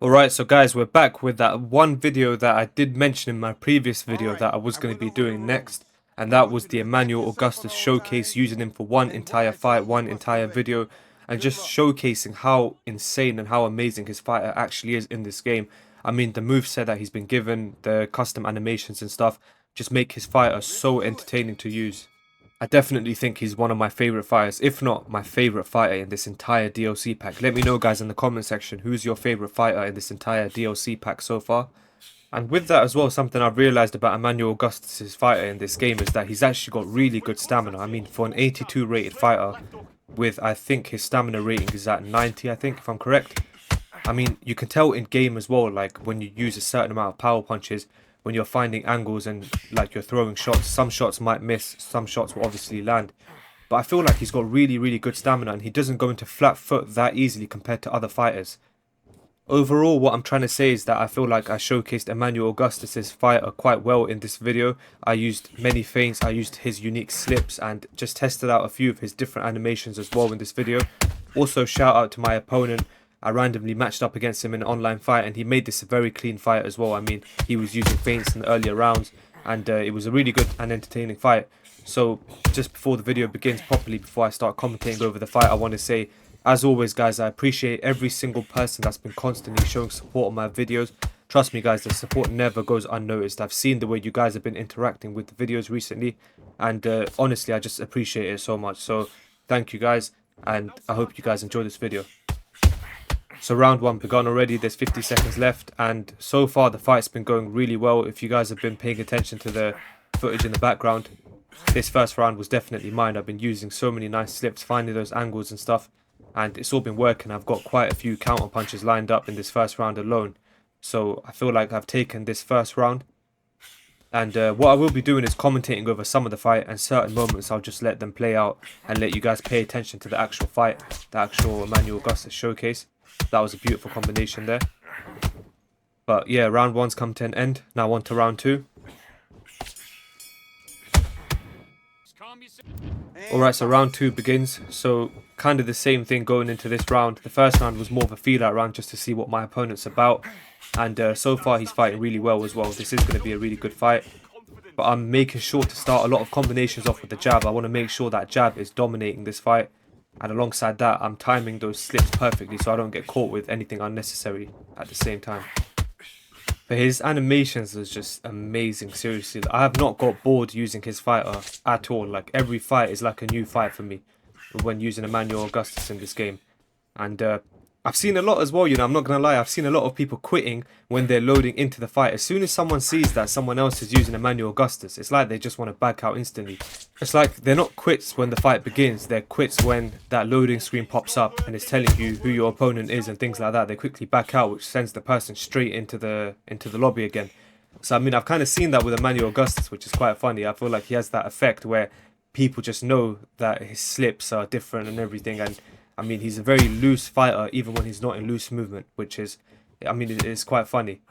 Alright, so guys, we're back with that one video that I did mention in my previous video that I was going to be doing next. And that was the Emmanuel Augustus showcase, using him for one entire fight, one entire video. And just showcasing how insane and how amazing his fighter actually is in this game. I mean, the moveset that he's been given, the custom animations and stuff, just make his fighter so entertaining to use. I definitely think he's one of my favourite fighters, if not my favourite fighter in this entire DLC pack. Let me know guys in the comment section who's your favourite fighter in this entire DLC pack so far. And with that as well, something I've realised about Emanuel Augustus' fighter in this game is that he's actually got really good stamina. I mean, for an 82 rated fighter with, I think his stamina rating is at 90, I think, if I'm correct. I mean, you can tell in game as well, like when you use a certain amount of power punches, when you're finding angles and like you're throwing shots, some shots might miss, some shots will obviously land. But I feel like he's got really good stamina and he doesn't go into flat foot that easily compared to other fighters. Overall, what I'm trying to say is that I feel like I showcased Emanuel Augustus' fighter quite well in this video. I used many feints, I used his unique slips and just tested out a few of his different animations as well in this video. Also, shout out to my opponent. I randomly matched up against him in an online fight and he made this a very clean fight as well. I mean, he was using feints in the earlier rounds and it was a really good and entertaining fight. So just before the video begins properly, before I start commentating over the fight, I want to say, as always guys, I appreciate every single person that's been constantly showing support on my videos. Trust me guys, the support never goes unnoticed. I've seen the way you guys have been interacting with the videos recently and honestly I just appreciate it so much. So thank you guys and I hope you guys enjoy this video. So round one begun already, there's 50 seconds left and so far the fight's been going really well. If you guys have been paying attention to the footage in the background, this first round was definitely mine. I've been using so many nice slips, finding those angles and stuff, and it's all been working. I've got quite a few counter punches lined up in this first round alone. So I feel like I've taken this first round. And what I will be doing is commentating over some of the fight, and certain moments I'll just let them play out and let you guys pay attention to the actual fight, the actual Emanuel Augustus showcase. That was a beautiful combination there. But yeah, round one's come to an end. Now on to round two. Alright, so round two begins. So kind of the same thing going into this round. The first round was more of a feel out round just to see what my opponent's about. And so far he's fighting really well as well. This is going to be a really good fight. But I'm making sure to start a lot of combinations off with the jab. I want to make sure that jab is dominating this fight. And alongside that, I'm timing those slips perfectly so I don't get caught with anything unnecessary at the same time. But his animations is just amazing, seriously. I have not got bored using his fighter at all. Like, every fight is like a new fight for me when using Emanuel Augustus in this game. And I've seen a lot as well, you know, I'm not going to lie. I've seen a lot of people quitting when they're loading into the fight. As soon as someone sees that someone else is using Emanuel Augustus, it's like they just want to back out instantly. It's like they're not quits when the fight begins. They're quits when that loading screen pops up and it's telling you who your opponent is and things like that. They quickly back out, which sends the person straight into the lobby again. So, I mean, I've kind of seen that with Emanuel Augustus, which is quite funny. I feel like he has that effect where people just know that his slips are different and everything. And I mean, he's a very loose fighter, even when he's not in loose movement, which is, I mean, it is quite funny.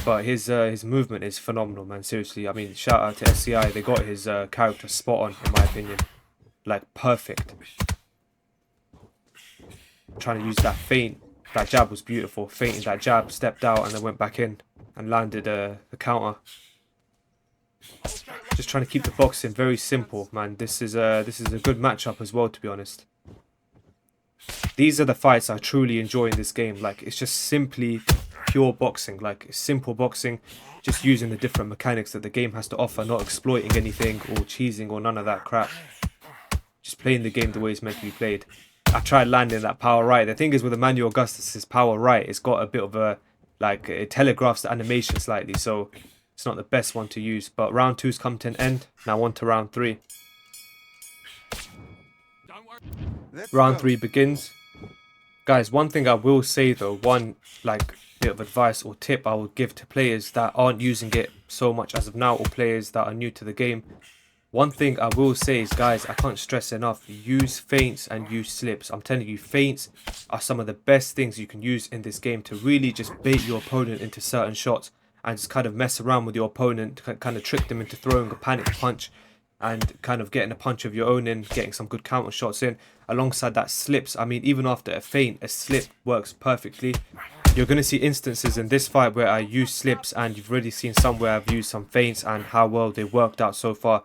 But his movement is phenomenal, man. Seriously, I mean, shout out to SCI. They got his character spot on, in my opinion. Like, perfect. Trying to use that feint. That jab was beautiful. Feinted that jab, stepped out, and then went back in and landed the counter. Just trying to keep the boxing very simple, man. This is a good matchup as well, to be honest. These are the fights I truly enjoy in this game. Like, it's just simply pure boxing, like simple boxing, just using the different mechanics that the game has to offer, not exploiting anything or cheesing or none of that crap. Just playing the game the way it's meant to be played. I tried landing that power right. The thing is with Emanuel Augustus' power right, it's got a bit of a, like, it telegraphs the animation slightly, so it's not the best one to use. But round two's come to an end. Now on to round three. Round three begins. Guys, one thing I will say though, one like bit of advice or tip I would give to players that aren't using it so much as of now, or players that are new to the game. One thing I will say is, guys, I can't stress enough, use feints and use slips. I'm telling you, feints are some of the best things you can use in this game to really just bait your opponent into certain shots and just kind of mess around with your opponent, kind of trick them into throwing a panic punch and kind of getting a punch of your own in, getting some good counter shots in. Alongside that, slips, I mean, even after a feint, a slip works perfectly. You're going to see instances in this fight where I use slips, and you've already seen some where I've used some feints and how well they worked out so far.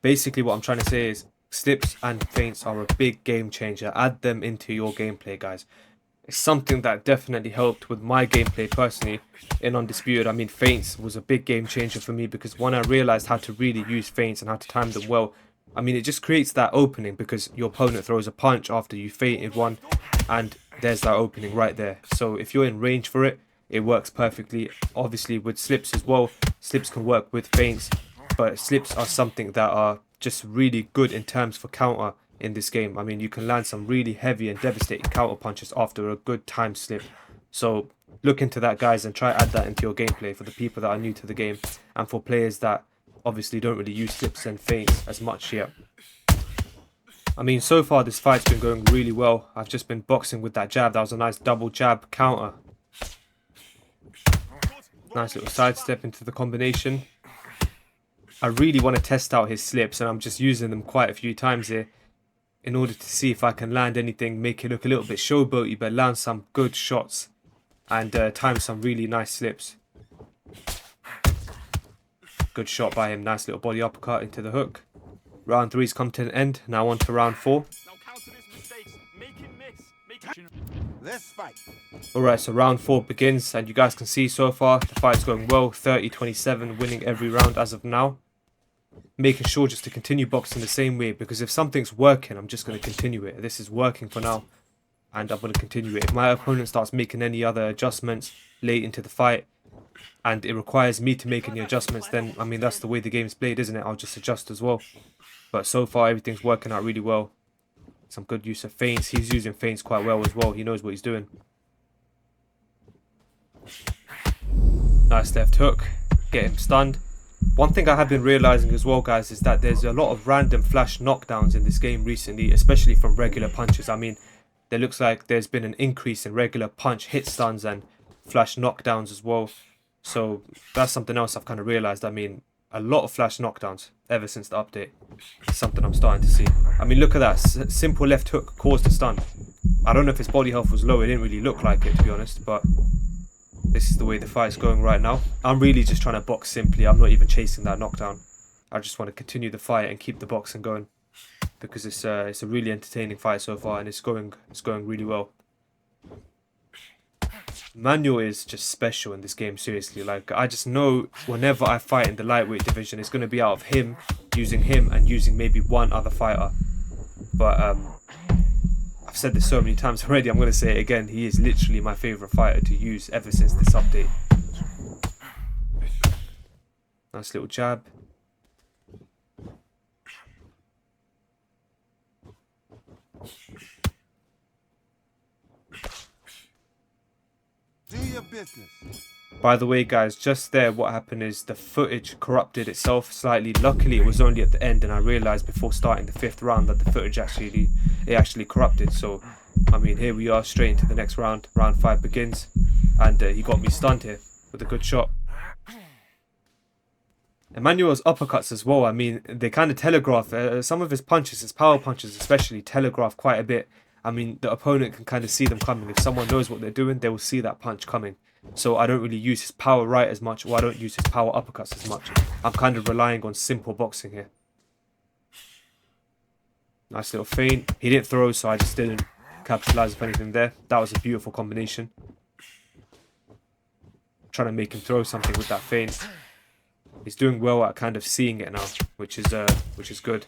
Basically what I'm trying to say is slips and feints are a big game changer. Add them into your gameplay, guys. It's something that definitely helped with my gameplay personally in Undisputed. I mean, feints was a big game changer for me, because when I realized how to really use feints and how to time them well, I mean, it just creates that opening, because your opponent throws a punch after you feinted one, and there's that opening right there. So if you're in range for it, it works perfectly. Obviously with slips as well, slips can work with feints, but slips are something that are just really good in terms for counter in this game. I mean, you can land some really heavy and devastating counter punches after a good time slip. So look into that, guys, and try add that into your gameplay for the people that are new to the game, and for players that obviously don't really use slips and feints as much yet. I mean, so far this fight's been going really well. I've just been boxing with that jab. That was a nice double jab counter. Nice little sidestep into the combination. I really want to test out his slips, and I'm just using them quite a few times here in order to see if I can land anything, make it look a little bit showboaty, but land some good shots and time some really nice slips. Good shot by him. Nice little body uppercut into the hook. Round 3's come to an end. Now on to round 4. Alright, so round 4 begins, and you guys can see so far the fight's going well. 30-27, winning every round as of now. Making sure just to continue boxing the same way, because if something's working, I'm just going to continue it. This is working for now, and I'm going to continue it. If my opponent starts making any other adjustments late into the fight, and it requires me to make any adjustments, then, I mean, that's the way the game's played, isn't it? I'll just adjust as well. But so far, everything's working out really well. Some good use of feints. He's using feints quite well as well. He knows what he's doing. Nice left hook. Get him stunned. One thing I have been realizing as well, guys, is that there's a lot of random flash knockdowns in this game recently, especially from regular punches. I mean, there looks like there's been an increase in regular punch hit stuns and flash knockdowns as well. So that's something else I've kind of realized. I mean, a lot of flash knockdowns ever since the update. It's something I'm starting to see. I mean, look at that. Simple left hook caused a stun. I don't know if his body health was low. It didn't really look like it, to be honest, but this is the way the fight's going right now. I'm really just trying to box simply. I'm not even chasing that knockdown. I just want to continue the fight and keep the boxing going, because it's a really entertaining fight so far, and it's going really well. Manuel is just special in this game, seriously. Like, I just know whenever I fight in the lightweight division, it's going to be out of him, using him, and using maybe one other fighter. But I've said this so many times already, I'm going to say it again. He is literally my favourite fighter to use ever since this update. Nice little jab. Do your business. By the way, guys, just there, what happened is the footage corrupted itself slightly. Luckily, it was only at the end, and I realized before starting the 5th round that the footage actually corrupted. So, I mean, here we are, straight into the next round. Round 5 begins, and he got me stunned here with a good shot. Emanuel's uppercuts as well, I mean, they kind of telegraph. Some of his punches, his power punches especially, telegraph quite a bit. I mean, the opponent can kind of see them coming. If someone knows what they're doing, they will see that punch coming. So I don't really use his power right as much, or I don't use his power uppercuts as much. I'm kind of relying on simple boxing here. Nice little feint. He didn't throw, so I just didn't capitalize with anything there. That was a beautiful combination. Trying to make him throw something with that feint. He's doing well at kind of seeing it now, which is good.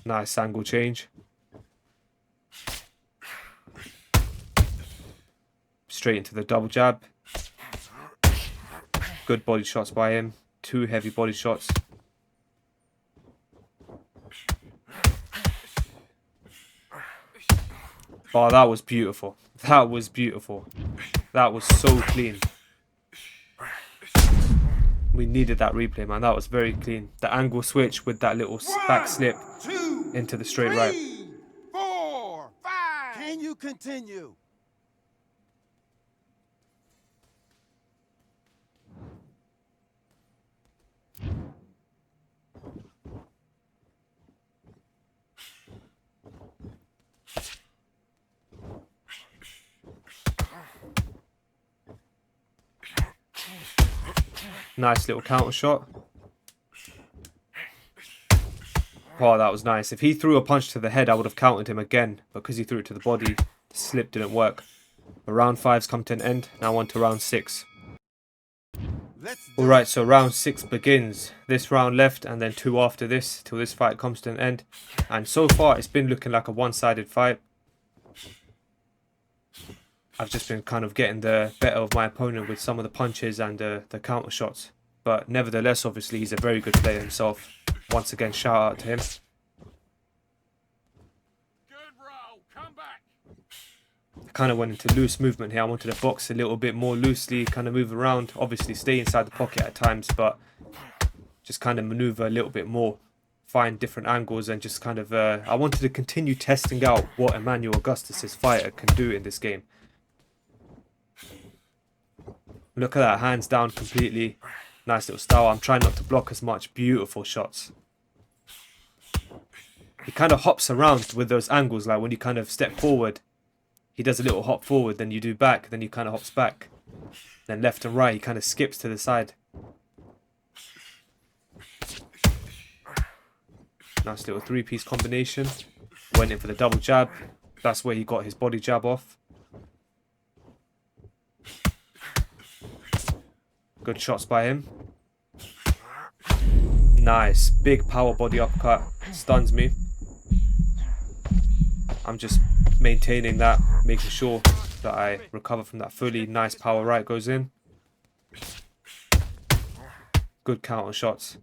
Nice angle change. Straight into the double jab. Good body shots by him. 2 heavy body shots. Oh, that was beautiful. That was beautiful. That was so clean. We needed that replay, man. That was very clean. The angle switch with that little back slip into the straight right. 4, 5. Can you continue? Nice little counter shot. Oh, that was nice. If he threw a punch to the head, I would have countered him again. But because he threw it to the body, the slip didn't work. But round 5's come to an end. Now on to round 6. Alright, so round 6 begins. This round left and then 2 after this, till this fight comes to an end. And so far, it's been looking like a one-sided fight. I've just been kind of getting the better of my opponent with some of the punches and the counter shots. But nevertheless, obviously, he's a very good player himself. Once again, shout out to him. I kind of went into loose movement here. I wanted to box a little bit more loosely, kind of move around. Obviously, stay inside the pocket at times, but just kind of maneuver a little bit more. Find different angles and just kind of... I wanted to continue testing out what Emanuel Augustus' fighter can do in this game. Look at that, hands down completely. Nice little style. I'm trying not to block as much. Beautiful shots. He kind of hops around with those angles, like when you kind of step forward. He does a little hop forward, then you do back, then he kind of hops back. Then left and right, he kind of skips to the side. Nice little 3-piece combination. Went in for the double jab. That's where he got his body jab off. Good shots by him. Nice. Big power body uppercut. Stuns me. I'm just maintaining that, making sure that I recover from that fully. Nice power right goes in. Good counter shots.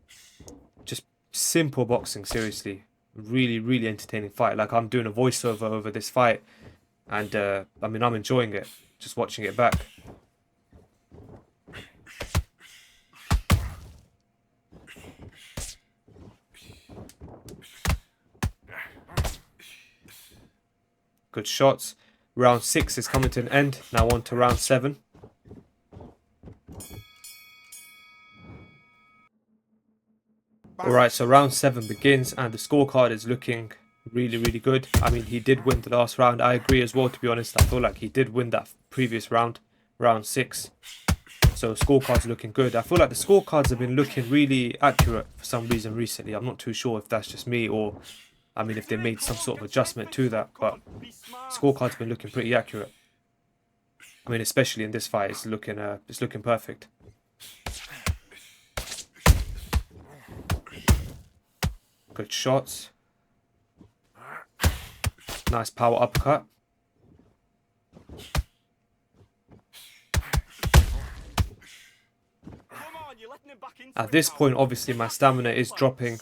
Just simple boxing, seriously. Really, really entertaining fight. Like, I'm doing a voiceover over this fight. And, I mean, I'm enjoying it. Just watching it back. Good shots. Round 6 is coming to an end. Now on to round 7. Alright, so round 7 begins and the scorecard is looking really, really good. I mean, he did win the last round. I agree as well, to be honest. I feel like he did win that previous round, round 6. So scorecard's looking good. I feel like the scorecards have been looking really accurate for some reason recently. I'm not too sure if that's just me or... I mean, if they made some sort of adjustment to that, but scorecard's been looking pretty accurate. I mean, especially in this fight, it's looking perfect. Good shots. Nice power uppercut. At this point, obviously, my stamina is dropping.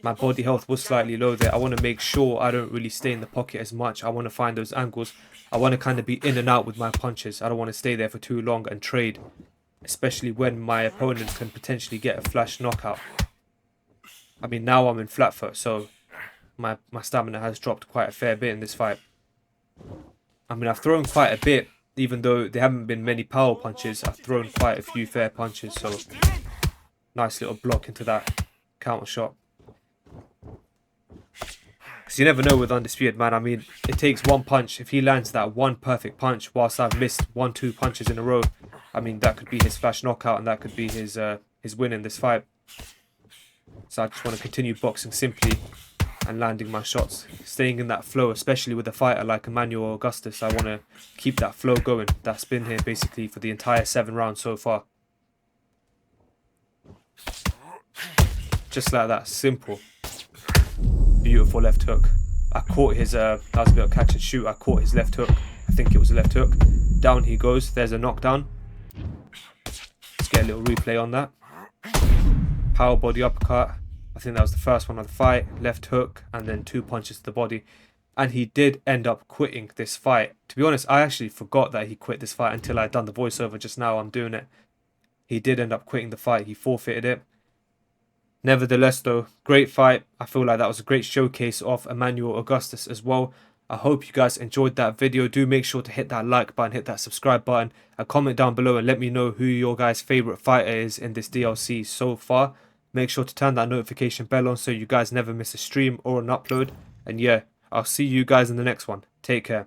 My body health was slightly low there. I want to make sure I don't really stay in the pocket as much. I want to find those angles. I want to kind of be in and out with my punches. I don't want to stay there for too long and trade. Especially when my opponent can potentially get a flash knockout. I mean, now I'm in flat foot, so my stamina has dropped quite a fair bit in this fight. I mean, I've thrown quite a bit. Even though there haven't been many power punches, I've thrown quite a few fair punches. So, nice little block into that counter shot. Because you never know with Undisputed, man. I mean, it takes one punch. If he lands that one perfect punch whilst I've missed 1-2 punches in a row, I mean, that could be his flash knockout and that could be his win in this fight. So I just want to continue boxing simply and landing my shots, staying in that flow, especially with a fighter like Emanuel Augustus. I want to keep that flow going. That's been here basically for the entire 7 rounds so far. Just like that, simple. Beautiful left hook. I caught his, that was a bit of catch and shoot. I caught his left hook. I think it was a left hook. Down he goes. There's a knockdown. Let's get a little replay on that. Power body uppercut. I think that was the first one of the fight. Left hook and then 2 punches to the body. And he did end up quitting this fight. To be honest, I actually forgot that he quit this fight until I'd done the voiceover just now. I'm doing it. He did end up quitting the fight. He forfeited it. Nevertheless, though, great fight. I feel like that was a great showcase of Emanuel Augustus as well. I hope you guys enjoyed that video. Do make sure to hit that like button, hit that subscribe button, and comment down below and let me know who your guys' favourite fighter is in this DLC so far. Make sure to turn that notification bell on so you guys never miss a stream or an upload. And yeah, I'll see you guys in the next one. Take care.